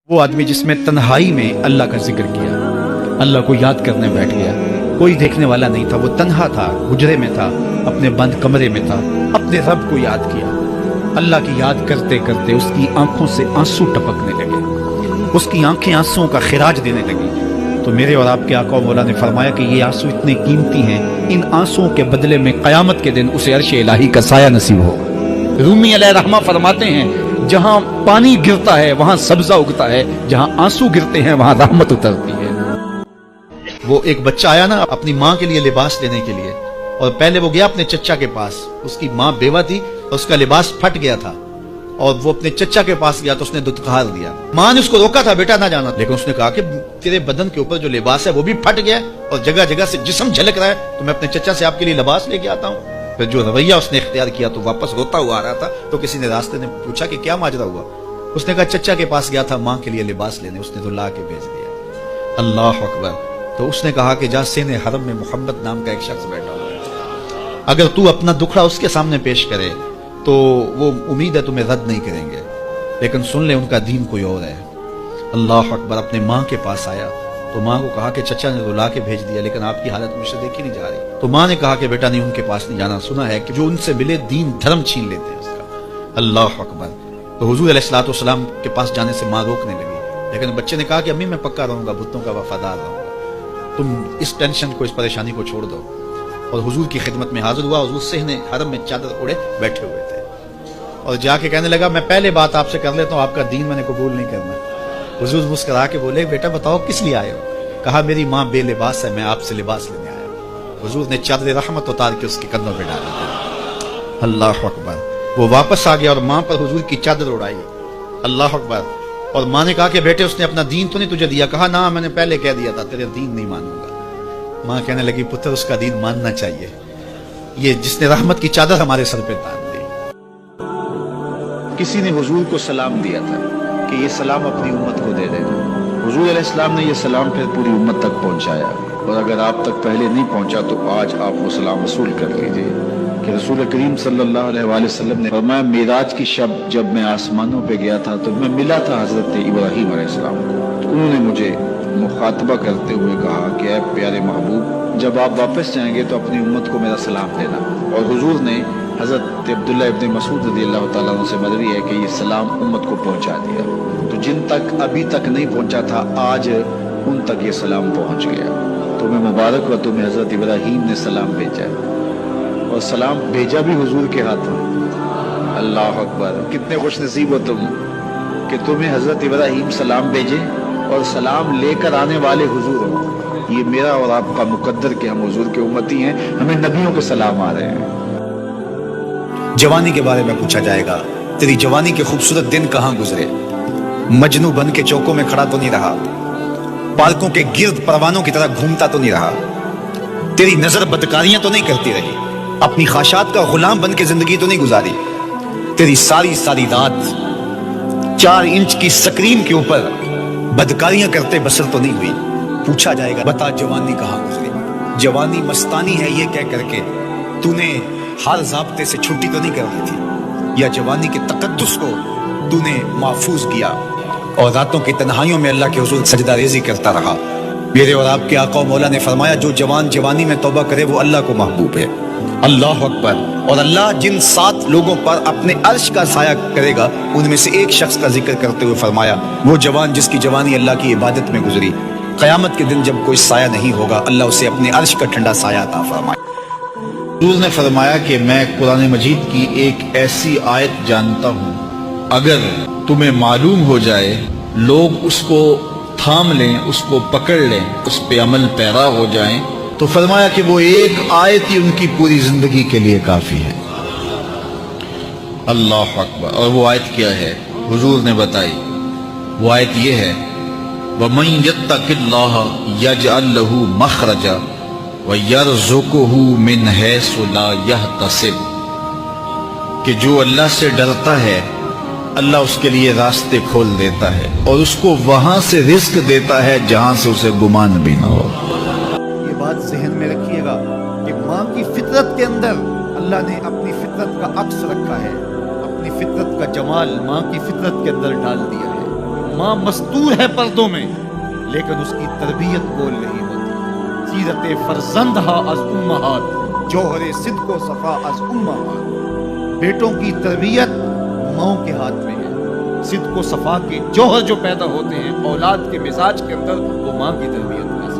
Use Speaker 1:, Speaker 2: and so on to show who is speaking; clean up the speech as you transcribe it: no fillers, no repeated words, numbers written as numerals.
Speaker 1: وہ آدمی جس میں تنہائی میں اللہ کا ذکر کیا، اللہ کو یاد کرنے بیٹھ گیا، کوئی دیکھنے والا نہیں تھا، وہ تنہا تھا، حجرے میں تھا، اپنے بند کمرے میں تھا، اپنے رب کو یاد کیا، اللہ کی یاد کرتے کرتے اس کی آنکھوں سے آنسو ٹپکنے لگے، اس کی آنکھیں آنسوؤں کا خراج دینے لگی۔ تو میرے اور آپ کے آقا و مولا نے فرمایا کہ یہ آنسو اتنے قیمتی ہیں، ان آنسوؤں کے بدلے میں قیامت کے دن اسے عرش الہی کا سایہ نصیب ہوگا۔ رومی علیہ رحمہ فرماتے ہیں جہاں پانی گرتا ہے وہاں سبزہ اگتا ہے، جہاں آنسو گرتے ہیں وہاں رحمت اترتی ہے۔ وہ ایک بچہ آیا نا اپنی ماں کے لیے لباس لینے کے لیے، اور پہلے وہ گیا اپنے چچا کے پاس، اس کی ماں بیوہ تھی اور اس کا لباس پھٹ گیا تھا، اور وہ اپنے چچا کے پاس گیا تو اس نے دتکار دیا۔ ماں نے اس کو روکا تھا بیٹا نہ جانا، لیکن اس نے کہا کہ تیرے بدن کے اوپر جو لباس ہے وہ بھی پھٹ گیا اور جگہ جگہ سے جسم جھلک رہا ہے، تو میں اپنے چچا سے آپ کے لیے لباس لے کے آتا ہوں۔ پھر جو رویہ اس نے اختیار کیا تو واپس روتا ہوا آ رہا تھا، تو کسی نے راستے نے پوچھا کہ کیا ماجرا ہوا؟ اس نے کہا چچا کے پاس گیا تھا ماں کے لیے لباس لینے، اس نے تو لا کے بھیج دیا۔ اللہ اکبر۔ تو اس نے کہا کہ جا سین حرم میں محمد نام کا ایک شخص بیٹھا ہوا ہے، اگر تو اپنا دکھڑا اس کے سامنے پیش کرے تو وہ امید ہے تمہیں رد نہیں کریں گے، لیکن سن لے ان کا دین کوئی اور ہے۔ اللہ اکبر۔ اپنے ماں کے پاس آیا تو ماں کو کہا کہ چچا نے تو لا کے بھیج دیا، لیکن آپ کی حالت مجھ سے دیکھی نہیں جا رہی۔ تو ماں نے کہا کہ بیٹا نہیں، ان کے پاس نہیں جانا، سنا ہے کہ جو ان سے ملے دین دھرم چھین لیتے ہیں اس کا۔ اللہ اکبر۔ تو حضور علیہ الصلوۃ والسلام کے پاس جانے سے ماں روکنے لگی، لیکن بچے نے کہا کہ امی میں پکا رہوں گا، بتوں کا وفادار رہوں گا، تم اس ٹینشن کو، اس پریشانی کو چھوڑ دو۔ اور حضور کی خدمت میں حاضر ہوا۔ حضور صحن حرم میں چادر اڑے بیٹھے ہوئے تھے، اور جا کے کہنے لگا میں پہلے بات آپ سے کر لیتا ہوں، آپ کا دین میں نے قبول نہیں کرنا۔ حضور مسکرا کے بولے بیٹا بتاؤ کس لیے آئے ہو؟ کہا میری ماں بے لباس ہے، میں آپ سے لباس لینے آیا ہوں۔ حضور نے چادر رحمت اتار کے اس کے کندھوں پہ ڈالا۔ اللہ اکبر۔ وہ واپس آ گیا اور ماں پر حضور کی چادر اڑائی۔ اللہ اکبر۔ اور ماں نے کہا کہ بیٹے اس نے اپنا دین تو نہیں تجھے دیا؟ کہا نہ، میں نے پہلے کہہ دیا تھا تیرے دین نہیں مانوں گا۔ ماں کہنے لگی پتر اس کا دین ماننا چاہیے، یہ جس نے رحمت کی چادر ہمارے سر پہ تان دی۔ کسی نے حضور کو سلام دیا تھا کہ یہ سلام اپنی امت کو دے دینا۔ حضور علیہ السلام نے یہ سلام پھر پوری امت تک پہنچایا، اور اگر آپ تک پہلے نہیں پہنچا تو آج آپ وہ سلام وصول کر لیجئے کہ رسول کریم صلی اللہ علیہ وآلہ وسلم نے فرمایا معراج کی شب جب میں آسمانوں پہ گیا تھا تو میں ملا تھا حضرت ابراہیم علیہ السلام کو، تو انہوں نے مجھے مخاطبہ کرتے ہوئے کہا کہ اے پیارے محبوب جب آپ واپس جائیں گے تو اپنی امت کو میرا سلام دینا۔ اور حضور نے حضرت عبداللہ ابن مسعود رضی اللہ تعالیٰ عنہ سے مروی ہے کہ یہ سلام امت کو پہنچا دیا، تو جن تک ابھی تک نہیں پہنچا تھا آج ان تک یہ سلام پہنچ گیا۔ تمہیں مبارک ہو، تمہیں حضرت ابراہیم نے سلام بھیجا ہے، اور سلام بھیجا بھی حضور کے ہاتھوں۔ اللہ اکبر۔ کتنے خوش نصیب ہو تم کہ تمہیں حضرت ابراہیم سلام بھیجے اور سلام لے کر آنے والے حضور ہوں۔ یہ میرا اور آپ کا مقدر کہ ہم حضور کے امتی ہیں، ہمیں نبیوں کے سلام آ رہے ہیں۔ جوانی کے بارے میں پوچھا جائے گا، تیری جوانی کے خوبصورت دن کہاں گزرے؟ مجنو بن کے چوکوں میں کھڑا تو نہیں رہا، پارکوں کے گرد پروانوں کی طرح گھومتا تو نہیں رہا، تیری نظر بدکاریاں تو نہیں کرتی رہی، اپنی خواہشات کا غلام بن کے زندگی تو نہیں گزاری، تیری ساری رات 4 انچ کی سکرین کے اوپر بدکاریاں کرتے بسر تو نہیں ہوئی۔ پوچھا جائے گا بتا جوانی کہاں گزری؟ جوانی مستانی ہے یہ کہہ کر کے تو نے ہر ضابطے سے چھٹی تو نہیں کر دی تھی، یا جوانی کے تقدس کو تو نے محفوظ کیا اور راتوں کی تنہائیوں میں اللہ کے حضور سجدہ ریزی کرتا رہا؟ میرے اور آپ کے آقا و مولا نے فرمایا جو جوان جوانی میں توبہ کرے وہ اللہ کو محبوب ہے۔ اللہ اکبر۔ اور اللہ جن 7 لوگوں پر اپنے عرش کا سایہ کرے گا ان میں سے ایک شخص کا ذکر کرتے ہوئے فرمایا وہ جوان جس کی جوانی اللہ کی عبادت میں گزری، قیامت کے دن جب کوئی سایہ نہیں ہوگا اللہ اسے اپنے عرش کا ٹھنڈا سایہ عطا فرمائے۔ حضور نے فرمایا کہ میں قرآن مجید کی ایک ایسی آیت جانتا ہوں اگر تمہیں معلوم ہو جائے لوگ اس کو تھام لیں، اس کو پکڑ لیں، اس پہ عمل پیرا ہو جائیں، تو فرمایا کہ وہ ایک آیت ہی ان کی پوری زندگی کے لیے کافی ہے۔ اللہ اکبر۔ اور وہ آیت کیا ہے؟ حضور نے بتائی، وہ آیت یہ ہے وَمَن يَتَّقِ اللَّهَ يَجْعَل لَّهُ مَخْرَجًا وَيَرْزُقْهُ مِنْ حَيْثُ لَا يَحْتَسِبُ، کہ جو اللہ سے ڈرتا ہے اللہ اس کے لیے راستے کھول دیتا ہے اور اس کو وہاں سے رزق دیتا ہے جہاں سے اسے گمان بھی نہ ہو۔ یہ بات ذہن میں رکھیے گا کہ ماں کی فطرت کے اندر اللہ نے اپنی فطرت کا عکس رکھا ہے، اپنی فطرت کا جمال ماں کی فطرت کے اندر ڈال دیا ہے۔
Speaker 2: ماں مستور ہے پردوں میں لیکن اس کی تربیت گول نہیں ہوتی. سیرت فرزندہا از امہات، جوہر صدق و صفا از امہات. بیٹوں کی تربیت ماؤں کے ہاتھ میں ہے. صدق و صفا کے جوہر جو پیدا ہوتے ہیں اولاد کے مزاج کے اندر، وہ ماں کی تربیت کا